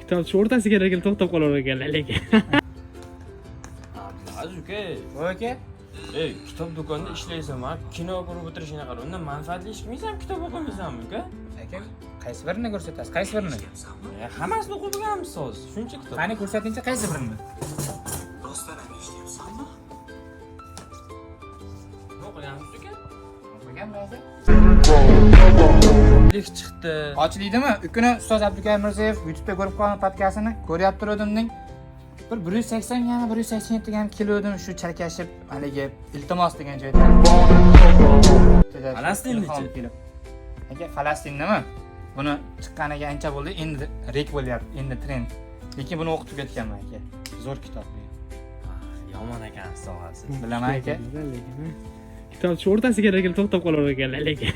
Kitobchi o'rtasiga kelib to'xtab qolar ekanlar lekin. Aziz uka, voy aka, kitob do'konida ishlaysan, kino ko'rib o'tirishingga qara. Undan manfaatli ish qilmaysanmi, kitob o'qimaysanmi uka? aka, qaysi birini ko'rsatasiz? Qaysi birini? Hammasini o'qib bo'lganmiz hozir. Shuncha kitob. Qani ko'rsatingchi, qaysi birini? O'qiganmiz uka? O'qigan ba'zi. Lik chiqdi. Ochildimi? Ukuni ustoz Abdukarim Mirzayev YouTube'da ko'rib qolgan podkastini ko'ryapti turuvdimning. Bir 180 yana 187 ham keluvdim shu charkashib haligi iltimos degan joyda. Falastinnichi? Aka, Falastinmi? Buni chiqqaniga ancha bo'ldi, endi rek bo'lyapti, endi trend. Lekin buni o'qib tugatganman aka. Zo'r kitob bu. Yomon ekan sohasi. Bilaman aka. Kitobchi o'rtasiga kelib to'xtab qolar ekanlar lekin.